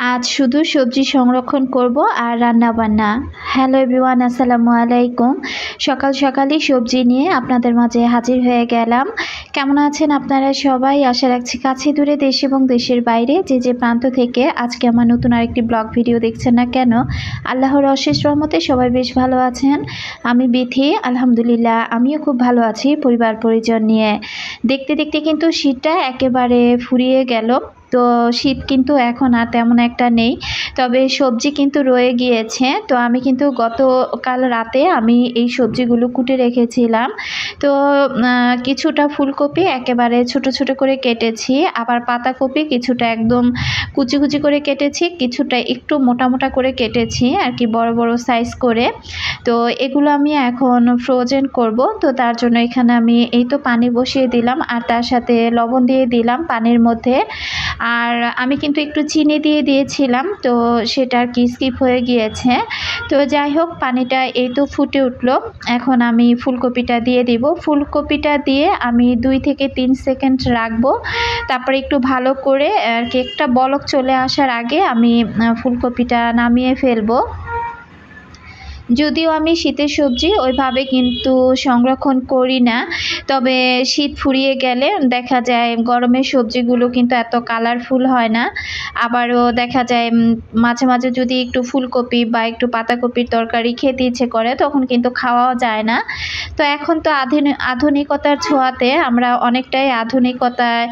আজ শুধু সবজি সংরক্ষণ করব আর রান্না বান্না। হ্যালো এভরিওয়ান, আসসালামু আলাইকুম। সকাল সকালই সবজি নিয়ে আপনাদের মাঝে হাজির হয়ে গেলাম। কেমন আছেন আপনারা সবাই? আশা রাখছি কাছে দূরে দেশ এবং দেশের বাইরে যে যে প্রান্ত থেকে আজকে আমার নতুন আরেকটি ব্লগ ভিডিও দেখছেন না কেন, আল্লাহর অশেষ রহমতে সবাই বেশ ভালো আছেন। আমি বিথি, আলহামদুলিল্লাহ আমিও খুব ভালো আছি পরিবার পরিজন নিয়ে। দেখতে দেখতে কিন্তু শীতটা একেবারে ফুরিয়ে গেল। তো শীত কিন্তু এখন আর তেমন একটা নেই, তবে সবজি কিন্তু রয়ে গিয়েছে। তো আমি কিন্তু গতকাল রাতে আমি এই সবজিগুলো কুটে রেখেছিলাম। তো কিছুটা ফুলকপি একেবারে ছোট ছোট করে কেটেছি, আবার পাতাকপি কিছুটা একদম কুচি কুচি করে কেটেছি, কিছুটা একটু মোটা মোটা করে কেটেছি আর কি, বড় বড় সাইজ করে। তো এগুলো আমি এখন ফ্রোজেন করব। তো তার জন্য এখানে আমি এই তো পানি বসিয়ে দিলাম আর তার সাথে লবণ দিয়ে দিলাম পানির মধ্যে। আর আমি কিন্তু একটু চিনি দিয়ে দিয়েছিলাম, তো সেটা আর কি স্কিপ হয়ে গিয়েছে। তো যাই হোক, পানিটা এই তো ফুটে উঠলো। এখন আমি ফুলকপিটা দিয়ে দিব। ফুলকপিটা দিয়ে আমি 2 থেকে 3 সেকেন্ড রাখবো, তারপরে একটু ভালো করে আর কি একটা বলক চলে আসার আগে আমি ফুলকপিটা নামিয়ে ফেলবো। যদিও আমি শীতের সবজি ওইভাবে কিন্তু সংরক্ষণ করি না, তবে শীত ফুরিয়ে গেলে দেখা যায় গরমের সবজিগুলো কিন্তু এত কালারফুল হয় না। আবারও দেখা যায় মাঝে মাঝে যদি একটু ফুলকপি বা একটু পাতাকপির তরকারি খেতে ইচ্ছে করে তখন কিন্তু খাওয়াও যায় না। তো এখন তো আধুনিকতার ছোঁয়াতে আমরা অনেকটাই আধুনিকতায়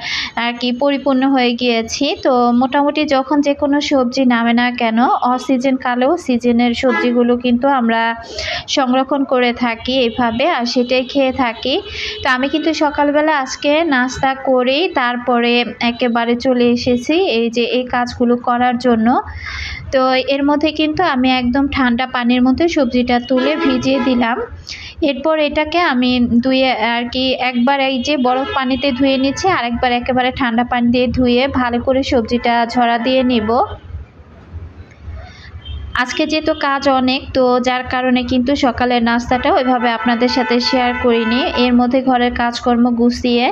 আর কি পরিপূর্ণ হয়ে গিয়েছি। তো মোটামুটি যখন যে কোনো সবজি নামে না কেন, অসিজন কালেও সিজনের সবজিগুলো কিন্তু আমরা সংরক্ষণ করে থাকি এভাবে, আর সেটাই খেয়ে থাকি। তো আমি কিন্তু সকালবেলা আজকে নাস্তা করে তারপরে একেবারে চলে এসেছি এই যে এই কাজগুলো করার জন্য। তো এর মধ্যে কিন্তু আমি একদম ঠান্ডা পানির মধ্যে সবজিটা তুলে ভিজিয়ে দিলাম। এরপর এটাকে আমি ধুয়ে আর কি একবার এই যে বরফ পানিতে ধুয়ে নিচ্ছি, আর একবার একেবারে ঠান্ডা পানি দিয়ে ধুয়ে ভালো করে সবজিটা ঝরা দিয়ে নিব। আজকে যেহেতু কাজ অনেক, তো যার কারণে কিন্তু সকালের নাস্তাটা ওইভাবে আপনাদের সাথে শেয়ার করিনি। এর মধ্যে ঘরের কাজকর্ম গুছিয়ে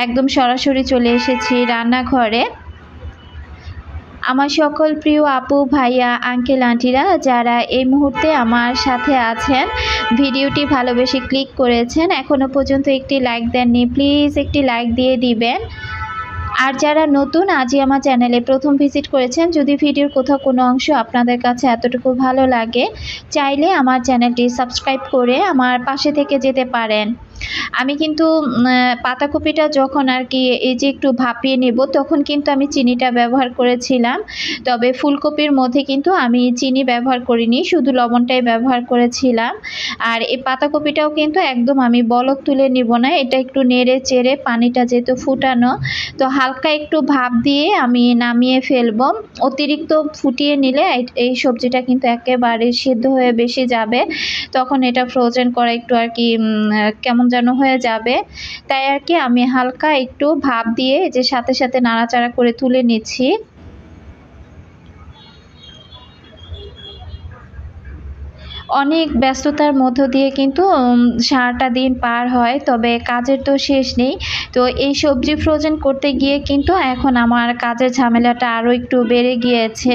একদম সরাসরি চলে এসেছি রান্নাঘরে। আমার সকল প্রিয় আপু ভাইয়া আঙ্কেল আন্টিরা যারা এই মুহূর্তে আমার সাথে আছেন, ভিডিওটি ভালোবেসে ক্লিক করেছেন, এখনও পর্যন্ত একটি লাইক দেননি, প্লিজ একটি লাইক দিয়ে দিবেন। আর যারা নতুন আজই আমার চ্যানেলে প্রথম ভিজিট করেছেন, যদি ভিডিওর কোথাও কোনো অংশ আপনাদের কাছে এতটুকু ভালো লাগে, চাইলে আমার চ্যানেলটি সাবস্ক্রাইব করে আমার পাশে থেকে যেতে পারেন। আমি কিন্তু পাতাকপিটা যখন আর কি এই যে একটু ভাপিয়ে নেব তখন কিন্তু আমি চিনিটা ব্যবহার করেছিলাম, তবে ফুলকপির মধ্যে কিন্তু আমি চিনি ব্যবহার করিনি, শুধু লবণটাই ব্যবহার করেছিলাম। আর এই পাতাকপিটাও কিন্তু একদম আমি বলক তুলে নিব না, এটা একটু নেড়ে চেড়ে পানিটা যেহেতু ফুটানো, তো হালকা একটু ভাপ দিয়ে আমি নামিয়ে ফেলবো। অতিরিক্ত ফুটিয়ে নিলে এই সবজিটা কিন্তু একেবারে সিদ্ধ হয়ে বেশি যাবে, তখন এটা ফ্রোজেন করা একটু আর কি কেমন যেন হয়ে যাবে। তাই আর কি আমি হালকা একটু ভাপ দিয়ে যে সাথে সাথে নাড়াচাড়া করে তুলে নিচ্ছি। অনেক ব্যস্ততার মধ্য দিয়ে কিন্তু সারাটা দিন পার হয়, তবে কাজের তো শেষ নেই। তো এই সবজি ফ্রোজেন করতে গিয়ে কিন্তু এখন আমার কাজের ঝামেলাটা আরও একটু বেড়ে গিয়েছে।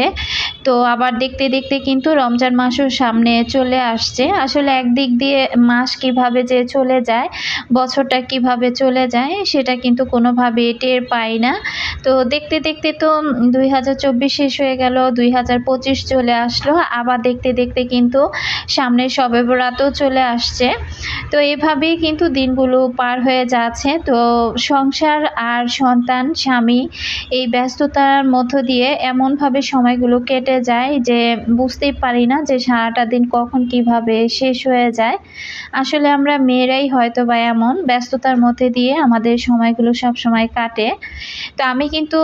তো আবার দেখতে দেখতে কিন্তু রমজান মাসও সামনে চলে আসছে। আসলে একদিক দিয়ে মাস কিভাবে যে চলে যায়, বছরটা কিভাবে চলে যায় সেটা কিন্তু কোনোভাবে টের পাই না। তো দেখতে দেখতে তো 2024 শেষ হয়ে গেল, 2025 চলে আসলো, আবার দেখতে দেখতে কিন্তু সামনে শবে বরাতও চলে আসছে। তো এভাবেই কিন্তু দিনগুলো পার হয়ে যাচ্ছে। তো সংসার আর সন্তান স্বামী এই ব্যস্ততার মধ্য দিয়ে এমনভাবে সময়গুলো কেটে যায় যে বুঝতেই পারি না যে সারাটা দিন কখন কিভাবে শেষ হয়ে যায়। আসলে আমরা মেয়েরাই হয়তো বা এমন ব্যস্ততার মধ্যে দিয়ে আমাদের সময়গুলো সব সময় কাটে। তো আমি কিন্তু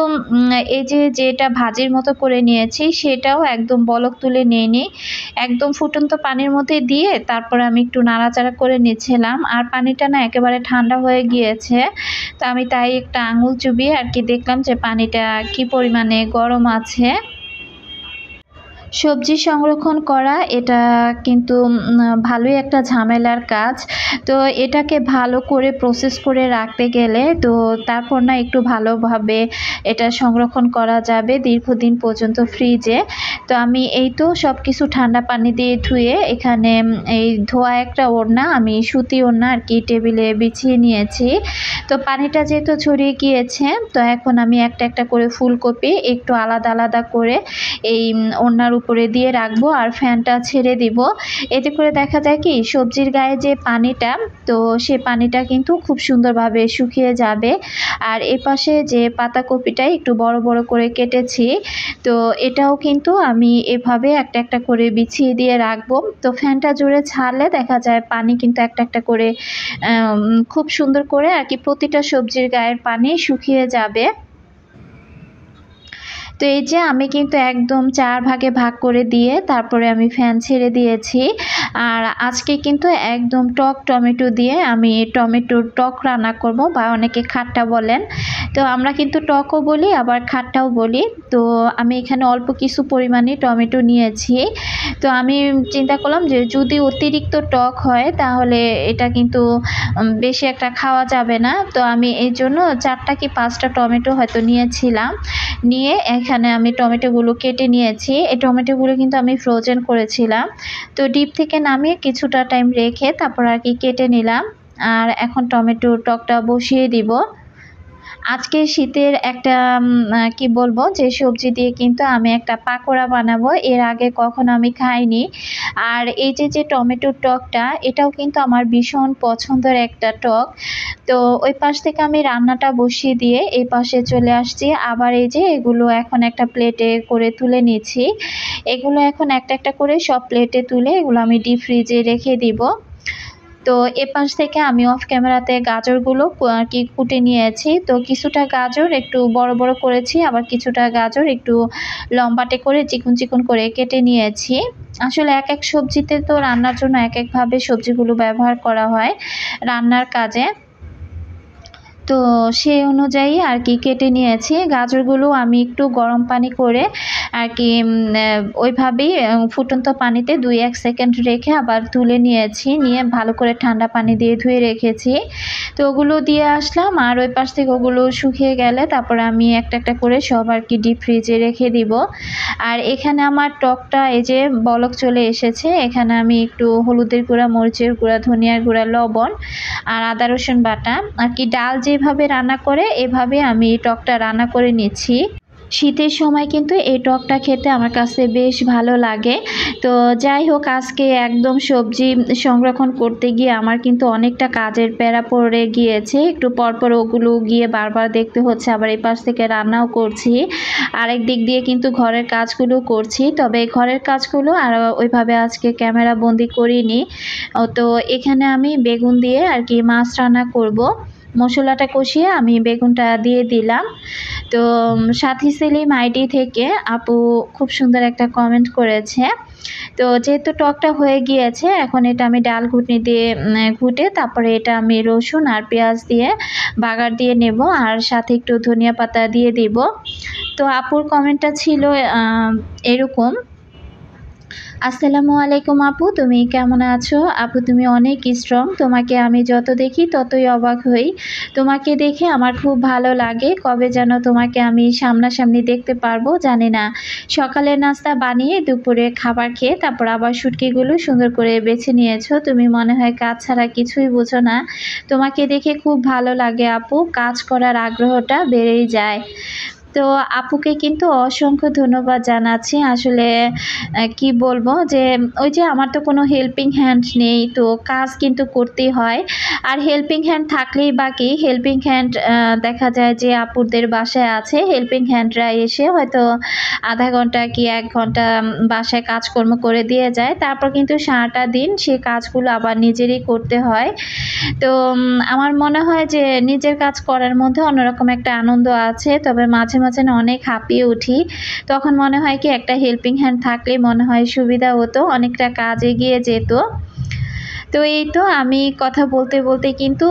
এই যে যেটা ভাজির মতো করে নিয়েছি সেটাও একদম বলক তুলে নিয়ে নিই, একদম ফুটন্ত পানির মধ্যে দিয়ে তারপর আমি একটু নাড়াচাড়া করে নিচ্ছিলাম। আর পানিটা না একেবারে ঠান্ডা হয়ে গিয়েছে, তো আমি তাই একটা আঙুল চুবিয়ে আর কি দেখলাম যে পানিটা কি পরিমাণে গরম আছে। সবজি সংরক্ষণ করা এটা কিন্তু ভালোই একটা ঝামেলার কাজ। তো এটাকে ভালো করে প্রসেস করে রাখতে গেলে তো তারপর না একটু ভালোভাবে এটা সংরক্ষণ করা যাবে দীর্ঘদিন পর্যন্ত ফ্রিজে। তো আমি এই তো সব কিছু ঠান্ডা পানি দিয়ে ধুয়ে এখানে এই ধোয়া একটা ওড়না, আমি সুতি ওড়না আর কি টেবিলে বিছিয়ে নিয়েছি। তো পানিটা যেহেতু ছড়িয়ে গিয়েছে, তো এখন আমি একটা একটা করে ফুলকপি একটু আলাদা আলাদা করে এই ওড়নার উপরে দিয়ে রাখবো আর ফ্যানটা ছেড়ে দিব। এতে করে দেখা যায় কি সবজির গায়ে যে পানিটা, তো সে পানিটা কিন্তু খুব সুন্দরভাবে শুকিয়ে যাবে। আর এপাশে যে পাতাকপিটা একটু বড় বড় করে কেটেছি, তো এটাও কিন্তু আমি এভাবে একটা একটা করে বিছিয়ে দিয়ে রাখবো। তো ফ্যানটা জোরে ছাড়লে দেখা যায় পানি কিন্তু একটা একটা করে খুব সুন্দর করে আর কি প্রতিটা সবজির গায়ের পানি শুকিয়ে যাবে। তো এই যে আমি কিন্তু একদম 4 ভাগে ভাগ করে দিয়ে তারপরে আমি ফ্যান ছেড়ে দিয়েছি। আর আজকে কিন্তু একদম টক টমেটো দিয়ে আমি টমেটোর টক রান্না করব, বা অনেকে খাট্টা বলেন। তো আমরা কিন্তু টকও বলি আবার খাট্টাও বলি। তো আমি এখানে অল্প কিছু পরিমাণে টমেটো নিয়েছি। তো আমি চিন্তা করলাম যে যদি অতিরিক্ত টক হয় তাহলে এটা কিন্তু বেশি একটা খাওয়া যাবে না। তো আমি এই জন্য 4টা কি 5টা টমেটো হয়তো নিয়েছিলাম। নিয়ে এখানে আমি টমেটোগুলো কেটে নিয়েছি। এই টমেটোগুলো কিন্তু আমি ফ্রোজেন করেছিলাম। তো ডিপ থেকে নামিয়ে কিছুটা টাইম রেখে তারপর আর কি কেটে নিলাম। আর এখন টমেটোর টকটা বসিয়ে দিব। আজকে শীতের একটা কি বলবো যে সবজি দিয়ে কিন্তু আমি একটা পাকোড়া বানাবো, এর আগে কখনো আমি খাইনি। আর এই যে টমেটোর টকটা, এটাও কিন্তু আমার ভীষণ পছন্দের একটা টক। তো ওই পাশ থেকে আমি রান্নাটা বসিয়ে দিয়ে এই পাশে চলে আসছি। আবার এই যে এগুলো এখন একটা প্লেটে করে তুলে নিচ্ছি। এগুলো এখন একটা একটা করে সব প্লেটে তুলে এগুলো আমি ডিপ ফ্রিজে রেখে দিব। তো এপাশ থেকে আমি অফ ক্যামেরাতে গাজরগুলো আর কি কুটে নিয়েছি। তো কিছুটা গাজর একটু বড় বড় করেছি, আবার কিছুটা গাজর একটু লম্বাটে করে চিকন চিকন করে কেটে নিয়েছি। আসলে এক এক সবজিতে তো রান্নার জন্য এক একভাবে সবজিগুলো ব্যবহার করা হয় রান্নার কাজে। তো সেই অনুযায়ী আর কি কেটে নিয়েছি। গাজরগুলো আমি একটু গরম পানি করে আর কি ওইভাবেই ফুটন্ত পানিতে 2-1 সেকেন্ড রেখে আবার তুলে নিয়েছি। নিয়ে ভালো করে ঠান্ডা পানি দিয়ে ধুয়ে রেখেছি। তো ওগুলো দিয়ে আসলাম, আর ওই পাশ থেকে ওগুলো শুকিয়ে গেলে তারপরে আমি একটা একটা করে সব আর কি ডিপ ফ্রিজে রেখে দিব। আর এখানে আমার টকটা এই যে বলক চলে এসেছে। এখানে আমি একটু হলুদের গুঁড়া, মরিচের গুঁড়া, ধনিয়ার গুঁড়া, লবণ আর আদা রসুন বাটা আর কি ডাল যেভাবে রান্না করে এভাবে আমি টকটা রান্না করে নিচ্ছি। শীতের সময় কিন্তু এই টকটা খেতে আমার কাছে বেশ ভালো লাগে। তো যাই হোক, আজকে একদম সবজি সংরক্ষণ করতে গিয়ে আমার কিন্তু অনেকটা কাজের প্যারা পড়ে গিয়েছে। একটু পরপর ওগুলো গিয়ে বারবার দেখতে হচ্ছে, আবার এই পাশ থেকে রান্নাও করছি, আরেক দিক দিয়ে কিন্তু ঘরের কাজগুলো করছি। তবে ঘরের কাজগুলো আর ওইভাবে আজকে ক্যামেরা বন্দি করিনি। তো এখানে আমি বেগুন দিয়ে আর কি মাছ রান্না করব। মশলাটা কষিয়ে আমি বেগুনটা দিয়ে দিলাম। তো সাথী সেলিম আইডি থেকে আপু খুব সুন্দর একটা কমেন্ট করেছে। তো যেহেতু টকটা হয়ে গিয়েছে, এখন এটা আমি ডাল ঘুটনি দিয়ে ঘুটে তারপরে এটা আমি রসুন আর পেঁয়াজ দিয়ে বাগার দিয়ে নেব, আর সাথে একটু ধনিয়া পাতা দিয়ে দিব। তো আপুর কমেন্টটা ছিল এরকম: আসসালামু আলাইকুম আপু, তুমি কেমন আছো? আপু তুমি অনেক স্ট্রং, তোমাকে আমি যত দেখি ততই অবাক হই। তোমাকে দেখে আমার খুব ভালো লাগে, কবে যেন তোমাকে আমি সামনাসামনি দেখতে পারবো জানি না। সকালের নাস্তা বানিয়ে দুপুরে খাবার খেয়ে তারপর আবার শুটকিগুলো সুন্দর করে বেছে নিয়েছো। তুমি মনে হয় কাজ ছাড়া কিছুই বোঝো না। তোমাকে দেখে খুব ভালো লাগে আপু, কাজ করার আগ্রহটা বেড়েই যায়। তো আপুকে কিন্তু অসংখ্য ধন্যবাদ জানাচ্ছি। আসলে কি বলবো যে ওই যে আমার তো কোনো হেল্পিং হ্যান্ড নেই, তো কাজ কিন্তু করতেই হয়। আর হেল্পিং হ্যান্ড থাকলেই বাকি হেল্পিং হ্যান্ড দেখা যায় যে আপুদের বাসায় আছে, হেল্পিং হ্যান্ডরা এসে হয়তো আধা ঘন্টা কি 1 ঘন্টা বাসায় কাজকর্ম করে দিয়ে যায়, তারপর কিন্তু সারাটা দিন সে কাজগুলো আবার নিজেরই করতে হয়। তো আমার মনে হয় যে নিজের কাজ করার মধ্যে অন্যরকম একটা আনন্দ আছে। তবে মাঝে মাঝে না অনেক হাঁপিয়ে উঠি, তখন মনে হয় কি একটা হেল্পিং হ্যান্ড থাকলে মনে হয় সুবিধা হতো, অনেকটা কাজ এগিয়ে যেত। তো এই তো আমি কথা বলতে বলতে কিন্তু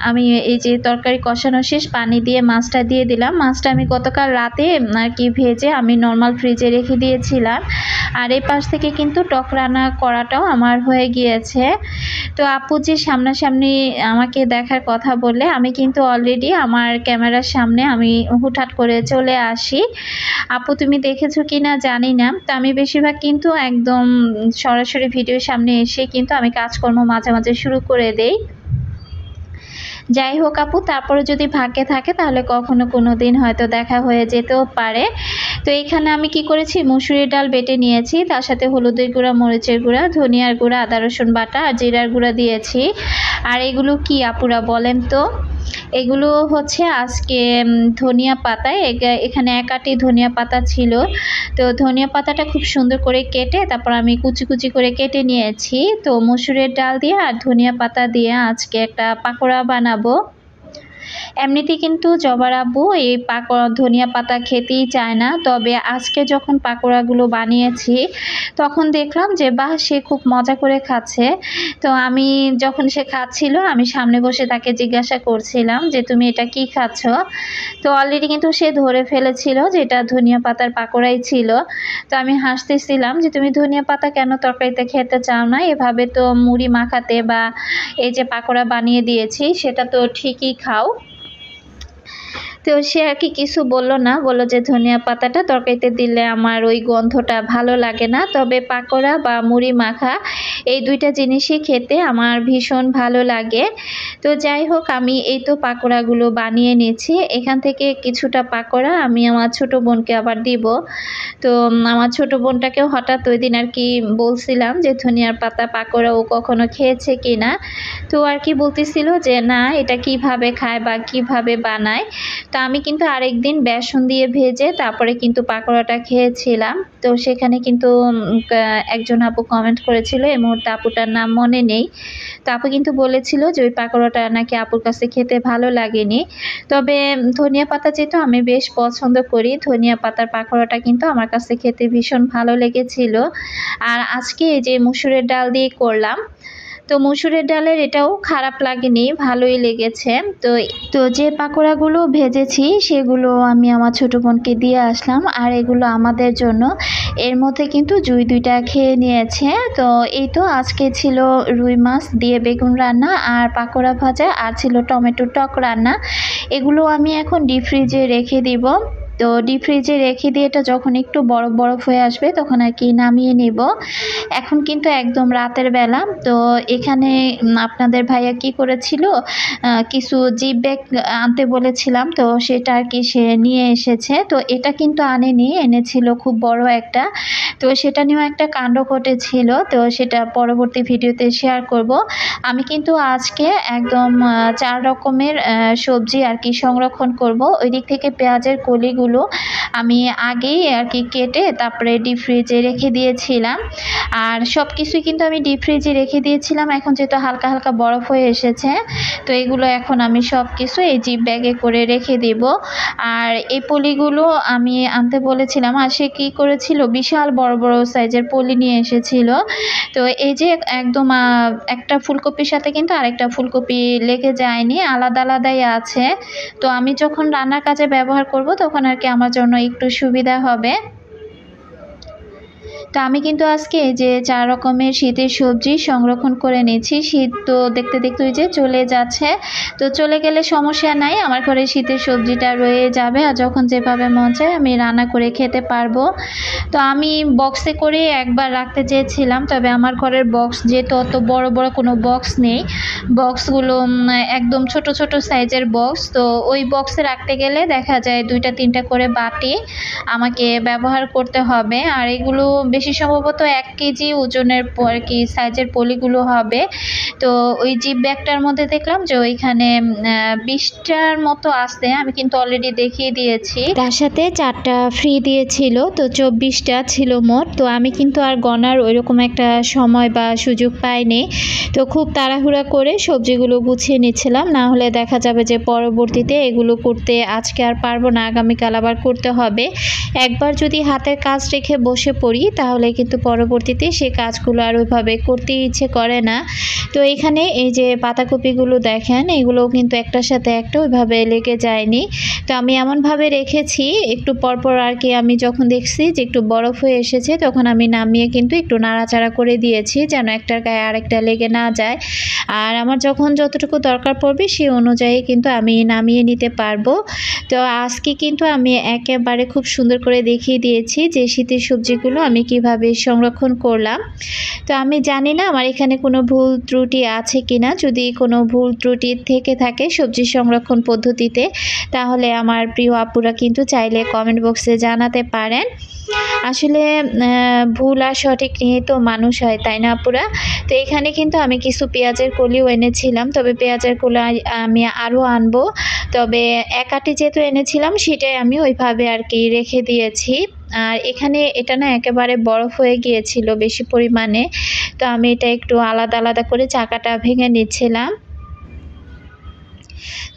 আমি এই যে তরকারি কষানো শেষ, পানি দিয়ে মাছটা দিয়ে দিলাম। মাছটা আমি গতকাল রাতে আর কি ভেজে আমি নর্মাল ফ্রিজে রেখে দিয়েছিলাম। আর এই পাশ থেকে কিন্তু টক রান্না করাটাও আমার হয়ে গিয়েছে। তো আপু যে সামনাসামনি আমাকে দেখার কথা বললে, আমি কিন্তু অলরেডি আমার ক্যামেরার সামনে আমি হুটহাট করে চলে আসি। আপু তুমি দেখেছো কি না জানি না, তো আমি বেশিরভাগ কিন্তু একদম সরাসরি ভিডিওর সামনে এসে কিন্তু আমি কাজকর্ম মাঝে মাঝে শুরু করে দেই। যাই হোক আপু, তারপরে যদি ভাগ্যে থাকে তাহলে কখনো কোনো দিন হয়তো দেখা হয়ে যেতেও পারে। তো এইখানে আমি কি করেছি, মুসুরির ডাল বেটে নিয়েছি, তার সাথে হলুদের গুঁড়া, মরিচের গুঁড়া, ধনিয়ার গুঁড়া, আদা রসুন বাটা আর জিরার গুঁড়া দিয়েছি। আর এগুলো কি আপুরা বলেন তো? এগুলো হচ্ছে আজকে ধনিয়া পাতা, এখানে এক আটি ধনিয়া পাতা ছিল। তো ধনিয়া পাতাটা খুব সুন্দর করে কেটে তারপর আমি কুচি কুচি করে কেটে নিয়েছি। তো মসুরের ডাল দিয়ে আর ধনিয়া পাতা দিয়ে আজকে একটা পাকোড়া বানাবো। এমনিতে কিন্তু জবার আব্বু এই ধনিয়া পাতা খেতেই চায় না, তবে আজকে যখন পাকোড়াগুলো বানিয়েছি তখন দেখলাম যে বাহ, সে খুব মজা করে খাচ্ছে। তো আমি যখন সে খাচ্ছিল আমি সামনে বসে তাকে জিজ্ঞাসা করছিলাম যে তুমি এটা কি খাচ্ছ। তো অলরেডি কিন্তু সে ধরে ফেলেছিল যে এটা ধনিয়া পাতার পাকোড়াই ছিল। তো আমি হাসতেছিলাম যে তুমি ধনিয়া পাতা কেন তরকারিতে খেতে চাও না, এভাবে তো মুড়ি মাখাতে বা এই যে পাকোড়া বানিয়ে দিয়েছি সেটা তো ঠিকই খাও। তো সে আর কি কিছু বললো না, বললো যে ধনিয়া পাতাটা তরকারিতে দিলে আমার ওই গন্ধটা ভালো লাগে না, তবে পাকোড়া বা মুড়ি মাখা এই দুইটা জিনিসই খেতে আমার ভীষণ ভালো লাগে। তো যাই হোক, আমি এই তো পাকোড়াগুলো বানিয়ে নিয়েছি। এখান থেকে কিছুটা পাকোড়া আমি আমার ছোট বোনকে আবার দিব। তো আমার ছোট বোনটাকেও হঠাৎ ওই দিন আর কি বলছিলাম যে ধনিয়ার পাতা পাকোড়া ও কখনো খেয়েছে কি না। তো আর কি বলতেছিল যে না, এটা কিভাবে খায় বা কিভাবে বানায়। তো আমি কিন্তু আরেকদিন বেসন দিয়ে ভেজে তারপরে কিন্তু পাকোড়াটা খেয়েছিলাম। তো সেখানে কিন্তু একজন আপু কমেন্ট করেছিল, এই মুহূর্তে আপুটার নাম মনে নেই। তো আপু কিন্তু বলেছিল যে ওই পাকোড়াটা নাকি আপুর কাছে খেতে ভালো লাগেনি। তবে ধনিয়া পাতা যেহেতু আমি বেশ পছন্দ করি, ধনিয়া পাতার পাকোড়াটা কিন্তু আমার কাছে খেতে ভীষণ ভালো লেগেছিল। আর আজকে এই যে মুসুরের ডাল দিয়ে করলাম, তো মসুরের ডালের এটাও খারাপ লাগেনি, ভালোই লেগেছে। তো যে পাকোড়াগুলো ভেজেছি সেগুলো আমি আমার ছোট বোনকে দিয়ে আসলাম, আর এগুলো আমাদের জন্য। এর মধ্যে কিন্তু জুই দুইটা খেয়ে নিয়েছে। তো এই তো আজকে ছিল রুই মাছ দিয়ে বেগুন রান্না আর পাকোড়া ভাজা, আর ছিল টমেটো টক রান্না। এগুলো আমি এখন ডিপ ফ্রিজে রেখে দিব। তো ডিপ ফ্রিজে রেখে দিয়ে এটা যখন একটু বরফ বরফ হয়ে আসবে তখন আর কি নামিয়ে নেব। এখন কিন্তু একদম রাতের বেলা। তো এখানে আপনাদের ভাইয়া কি করেছিল, কিছু জিপ ব্যাগ আনতে বলেছিলাম, তো সেটা আর কি সে নিয়ে এসেছে। তো এটা কিন্তু আনেনি, এনেছিল খুব বড় একটা। তো সেটা নিয়েও একটা কাণ্ড ঘটেছিল, তো সেটা পরবর্তী ভিডিওতে শেয়ার করব। আমি কিন্তু আজকে একদম 4 রকমের সবজি আর কি সংরক্ষণ করব। ওই দিক থেকে পেঁয়াজের কলিগুলো আমি আগেই আর কি কেটে তারপরে ডিপ ফ্রিজে রেখে দিয়েছিলাম। আর সব কিছুই কিন্তু আমি ডিপ ফ্রিজে রেখে দিয়েছিলাম। এখন যেহেতু হালকা হালকা বরফ হয়ে এসেছে, তো এগুলো এখন আমি সব কিছু এই জিপ ব্যাগে করে রেখে দেব। আর এই পলিগুলো আমি আনতে বলেছিলাম, আর সে কী করেছিল, বিশাল বড় বড় সাইজের পলি নিয়ে এসেছিল। তো এই যে একদম একটা ফুলকপির সাথে কিন্তু আরেকটা ফুলকপি লেগে যায়নি, আলাদা আলাদাই আছে। তো আমি যখন রান্নার কাজে ব্যবহার করব তখন আর কি আমার জন্য একটু সুবিধা হবে। তো আমি কিন্তু আজকে এই যে 4 রকমের শীতের সবজি সংরক্ষণ করে নিয়েছি। শীত তো দেখতে দেখতে ওই যে চলে যাচ্ছে, তো চলে গেলে সমস্যা নাই, আমার ঘরে শীতের সবজিটা রয়ে যাবে, আর যখন যেভাবে মন চায় আমি রান্না করে খেতে পারবো। তো আমি বক্সে করে একবার রাখতে চেয়েছিলাম, তবে আমার ঘরের বক্স যেহেতু অত বড় বড় কোনো বক্স নেই, বক্সগুলো একদম ছোট ছোট সাইজের বক্স। তো ওই বক্সে রাখতে গেলে দেখা যায় 2টা 3টা করে বাটি আমাকে ব্যবহার করতে হবে। আর এগুলো বেশি সম্ভবত 1 কেজি ওজনের পর কি সাইজের পলিগুলো হবে। তো ওই জিপ ব্যাগটার মধ্যে দেখলাম যে ওইখানে 20টার মতো আছে, আমি কিন্তু অলরেডি দেখিয়ে দিয়েছি, তার সাথে 4টা ফ্রি দিয়েছিল। তো 24 30টা ছিল মোট। তো আমি কিন্তু আর গণার ওইরকম একটা সময় বা সুযোগ পাইনি। তো খুব তাড়াহুড়া করে সবজিগুলো গুছিয়ে নিচ্ছিলাম, না হলে দেখা যাবে যে পরবর্তীতে এগুলো করতে আজকে আর পারবো না, আগামীকাল আবার করতে হবে। একবার যদি হাতের কাজ রেখে বসে পড়ি তাহলে কিন্তু পরবর্তীতে সেই কাজগুলো আর ওইভাবে করতে ইচ্ছে করে না। তো এখানে এই যে পাতাকপিগুলো দেখেন, এগুলোও কিন্তু একটার সাথে একটা ওইভাবে লেগে যায়নি। তো আমি এমনভাবে রেখেছি, একটু পরপর আর কি আমি যখন দেখছি যে একটু বরফ হয়ে এসেছে তখন আমি নামিয়ে কিন্তু একটু নাড়াচাড়া করে দিয়েছি যেন একটার গায়ে আরেকটা লেগে না যায়। আর আমার যখন যতটুকু দরকার পড়বে সেই অনুযায়ী কিন্তু আমি নামিয়ে নিতে পারবো। তো আজকে কিন্তু আমি একেবারে খুব সুন্দর করে দেখিয়ে দিয়েছি যে শীতের সবজিগুলো আমি কিভাবে সংরক্ষণ করলাম। তো আমি জানি না আমার এখানে কোনো ভুল ত্রুটি আছে কিনা। যদি কোনো ভুল ত্রুটি থেকে থাকে সবজি সংরক্ষণ পদ্ধতিতে তাহলে আমার প্রিয় আপুরা কিন্তু চাইলে কমেন্ট বক্সে জানাতে পারেন। আসলে ভুল আর সঠিক নিয়ে তো মানুষ হয়, তাই না আপুরা? তো এখানে কিন্তু আমি কিছু পেঁয়াজের কলিও এনেছিলাম, তবে পেঁয়াজের কলি আমি আরও আনবো। তবে এক আঁটি যেহেতু এনেছিলাম সেটাই আমি ওইভাবে আর কি রেখে দিয়েছি। আর এখানে এটা না একেবারে বরফ হয়ে গিয়েছিল বেশি পরিমাণে। তো আমি এটা একটু আলাদা আলাদা করে চাকাটা ভেঙে নিচ্ছিলাম।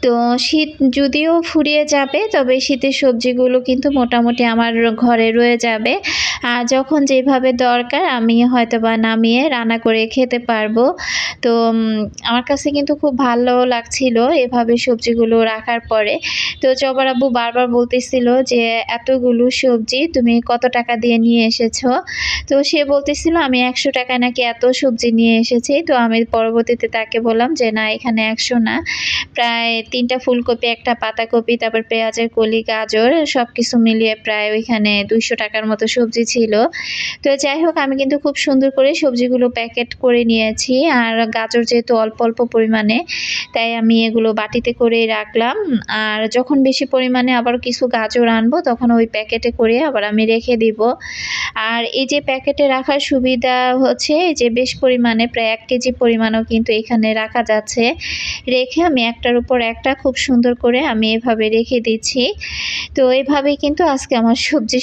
তো শীত যদিও ফুরিয়ে যাবে তবে শীতের সবজিগুলো কিন্তু মোটামুটি আমার ঘরে রয়ে যাবে। আর যখন যেভাবে দরকার আমি হয়তোবা নামিয়ে রান্না করে খেতে পারবো। তো আমার কাছে কিন্তু খুব ভালো লাগছিল এভাবে সবজিগুলো রাখার পরে। তো জবার আব্বু বারবার বলতেছিল যে এতগুলো সবজি তুমি কত টাকা দিয়ে নিয়ে এসেছো? তো সে বলতেছিল আমি 100 টাকায় নাকি এত সবজি নিয়ে এসেছি। তো আমি পরবর্তীতে তাকে বললাম যে না, এখানে 100 না, প্রায় 3টা ফুলকপি, একটা পাতাকপি, তারপর পেঁয়াজের কলি, গাজর সবকিছু মিলিয়ে প্রায় ওইখানে 200 টাকার মতো সবজি ছিল। তো যাই হোক আমি কিন্তু খুব সুন্দর করে সবজিগুলো প্যাকেট করে নিয়েছি। আর গাজর যেহেতু অল্প অল্প পরিমাণে তাই আমি এগুলো বাটিতে করেই রাখলাম। আর যখন বেশি পরিমাণে আবার কিছু গাজর আনবো তখন ওই প্যাকেটে করে আবার আমি রেখে দিব। আর এই যে প্যাকেটে রাখার সুবিধা হচ্ছে এই যে বেশ পরিমাণে প্রায় 1 কেজি পরিমাণও কিন্তু এখানে রাখা যাচ্ছে। রেখে আমি একটার উপর একটা খুব সুন্দর করে আমি এভাবে রেখে দিচ্ছি। তো এভাবেই কিন্তু আজকে আমার সবজি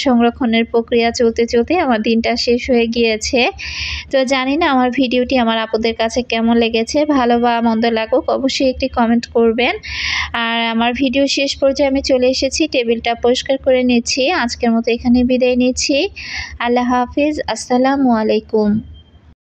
সংরক্ষণের প্রক্রিয়া চলতে চলতে আমার দিনটা শেষ হয়ে গিয়েছে। তো জানি না আমার ভিডিওটি আমার আপুদের কাছে কেমন লেগেছে, ভালো বা মন্দ লাগুক অবশ্যই একটি কমেন্ট করবেন। আর আমার ভিডিও শেষ পর্যায়ে আমি চলে এসেছি, টেবিলটা পরিষ্কার করে নিচ্ছি। আজকের মতো এখানে বিদায় নিচ্ছি। আল্লাহ হাফিজ, আসসালামু আলাইকুম।